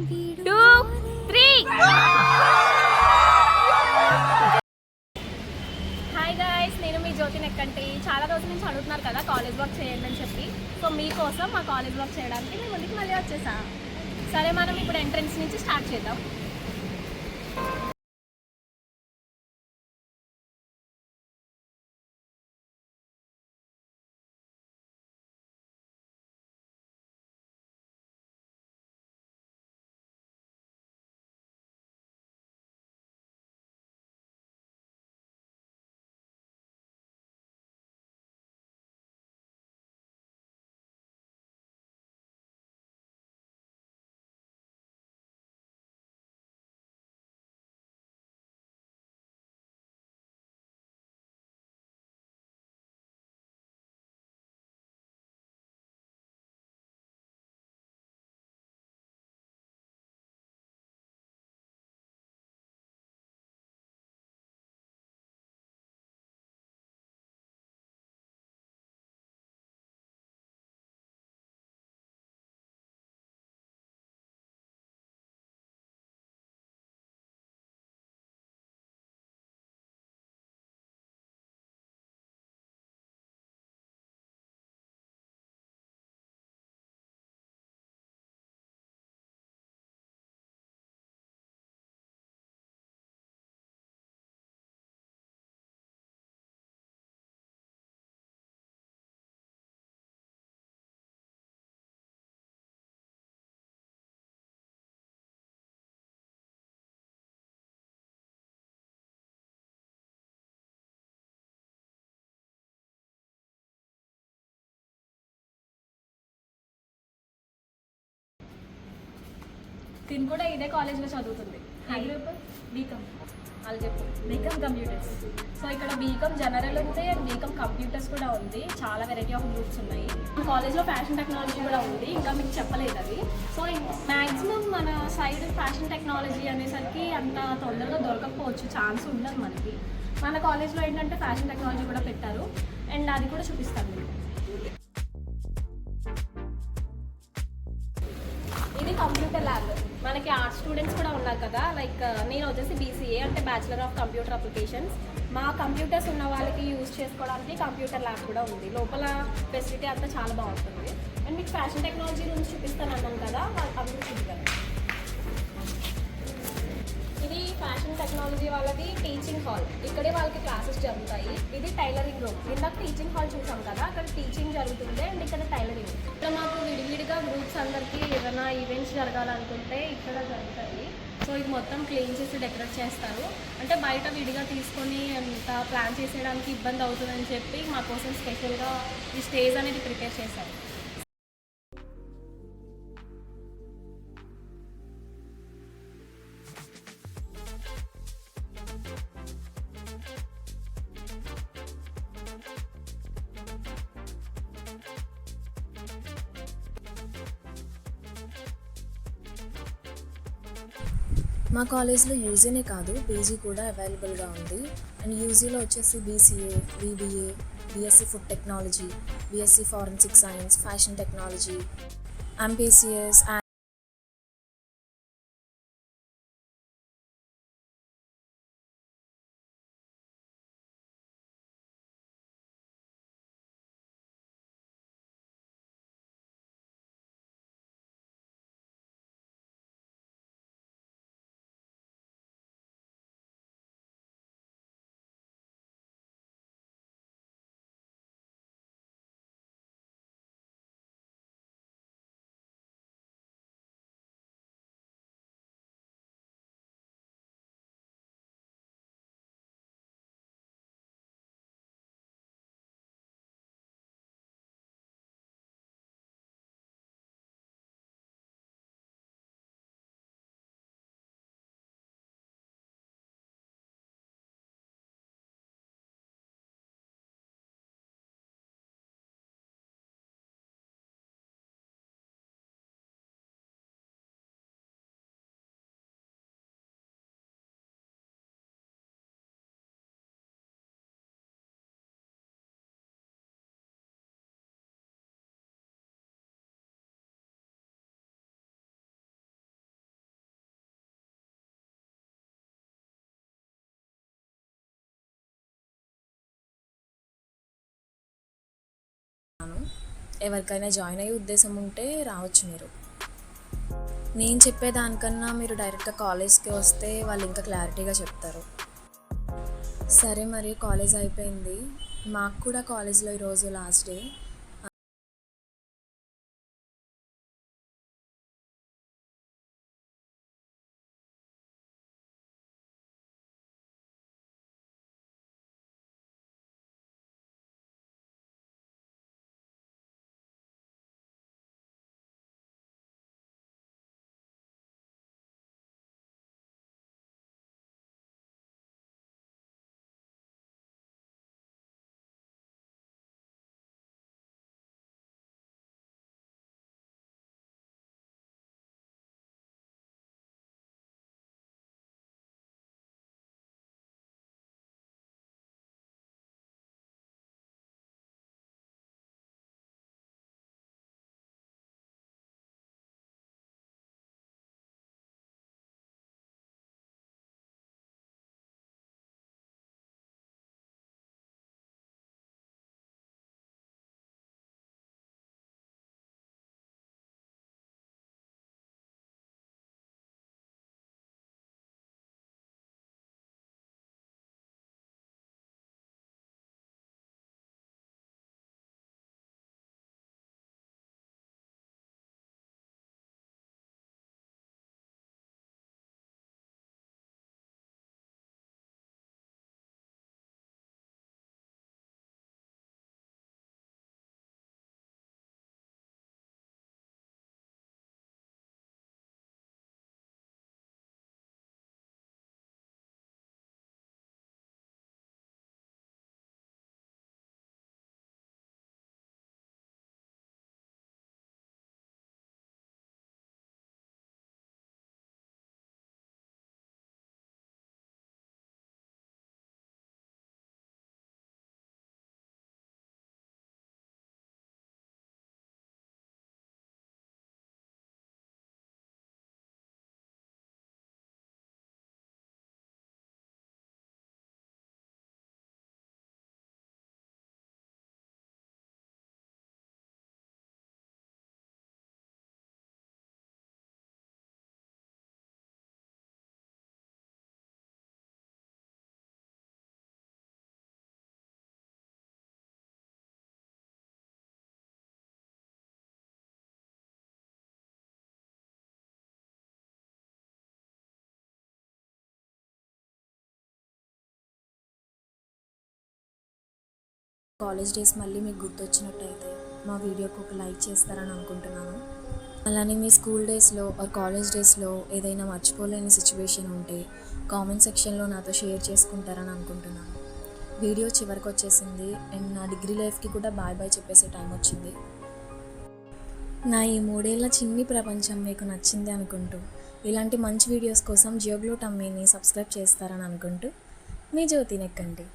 2, 3. Hi guys, నేను మీ జ్యోతి నెక్కంటి. చాలా రోజుల నుంచి అడుగుతున్నారు కదా కాలేజ్ వర్క్ చేయండి అని చెప్పి. సో మీకోసం మా కాలేజ్ వర్క్ చేయడానికి మేము ముందుకు మళ్ళీ వచ్చేసా. సరే, మనం ఇప్పుడు ఎంట్రన్స్ నుంచి స్టార్ట్ చేద్దాం. తిను కూడా ఇదే కాలేజ్లో చదువుతుంది. బీకామ్. వాళ్ళు చెప్పు. BCom computers. సో ఇక్కడ బీకామ్ జనరల్ ఉంది అండ్ బీకామ్ కంప్యూటర్స్ కూడా ఉంది. చాలా వెరైటీ ఆఫ్ గ్రూప్స్ ఉన్నాయి. కాలేజ్లో ఫ్యాషన్ టెక్నాలజీ కూడా ఉంది, ఇంకా మీకు చెప్పలేదు అది. సో మ్యాక్సిమం మన సైడ్ ఫ్యాషన్ టెక్నాలజీ అనేసరికి అంత తొందరగా దొరకకపోవచ్చు, ఛాన్స్ ఉండదు మనకి. మన కాలేజ్లో ఏంటంటే ఫ్యాషన్ టెక్నాలజీ కూడా పెట్టారు అండ్ అది కూడా చూపిస్తాను మీకు. ఇది కంప్యూటర్ ల్యాబ్. మనకి ఆర్ట్స్ స్టూడెంట్స్ కూడా ఉన్నారు కదా, లైక్ నేను వచ్చేసి బీసీఏ అంటే బ్యాచిలర్ ఆఫ్ కంప్యూటర్ అప్లికేషన్స్. మా కంప్యూటర్స్ ఉన్న వాళ్ళకి యూజ్ చేసుకోవడానికి కంప్యూటర్ ల్యాబ్ కూడా ఉంది. లోపల ఫెసిలిటీ అంతా చాలా బాగుంటుంది. అండ్ మీకు ఫ్యాషన్ టెక్నాలజీ గురించి చూపిస్తాను అన్నాను కదా, అందరూ చూపిస్తారు. ఇది ఫ్యాషన్ టెక్నాలజీ వాళ్ళది టీచింగ్ హాల్. ఇక్కడే వాళ్ళకి క్లాసెస్ జరుగుతాయి. ఇది టైలరింగ్ రూమ్. ఇందాక టీచింగ్ హాల్ చూసాం కదా, అక్కడ టీచింగ్ జరుగుతుంది అండ్ ఇక్కడ టైలరింగ్. ఇక్కడ మాకు విడివిడిగా గ్రూప్స్ అందరికీ ఏదైనా ఈవెంట్స్ జరగాలనుకుంటే ఇక్కడ జరుగుతాయి. సో ఇది మొత్తం క్లీన్ చేసి డెకరేట్ చేస్తారు. అంటే బయట విడిగా తీసుకొని అంత ప్లాన్ చేసేయడానికి ఇబ్బంది అవుతుందని చెప్పి మా కోసం స్పెషల్గా ఈ స్టేజ్ అనేది ప్రిపేర్ చేశారు. మా కాలేజ్లో యూజీనే కాదు, పీజీ కూడా అవైలబుల్గా ఉంది. అండ్ యూజీలో వచ్చేసి BCA, BBA, BSc food technology, BSc forensic science, fashion technology, MPCS ఎవరికైనా జాయిన్ అయ్యే ఉద్దేశం ఉంటే రావచ్చు మీరు. నేను చెప్పేదానికన్నా మీరు డైరెక్ట్గా కాలేజ్కి వస్తే వాళ్ళు ఇంకా క్లారిటీగా చెప్తారు. సరే మరి కాలేజ్ అయిపోయింది. మాకు కూడా కాలేజ్లో ఈరోజు లాస్ట్ డే. కాలేజ్ డేస్ మళ్ళీ మీకు గుర్తొచ్చినట్టయితే మా వీడియోకి ఒక లైక్ చేస్తారని అనుకుంటున్నాను. అలానే మీ స్కూల్ డేస్లో ఆర్ కాలేజ్ డేస్లో ఏదైనా మర్చిపోలేని సిచ్యువేషన్ ఉంటే కామెంట్ సెక్షన్లో నాతో షేర్ చేసుకుంటారని అనుకుంటున్నాను. వీడియో చివరికి వచ్చేసింది అండ్ నా డిగ్రీ లైఫ్కి కూడా బాయ్ బాయ్ చెప్పేసే టైం వచ్చింది. నా ఈ 3 ఏళ్ల చిన్ని ప్రపంచం మీకు నచ్చింది అనుకుంటూ ఇలాంటి మంచి వీడియోస్ కోసం జియోగ్లో టమ్మీని సబ్స్క్రైబ్ చేస్తారని అనుకుంటూ మీ జ్యోతి నెక్కండి.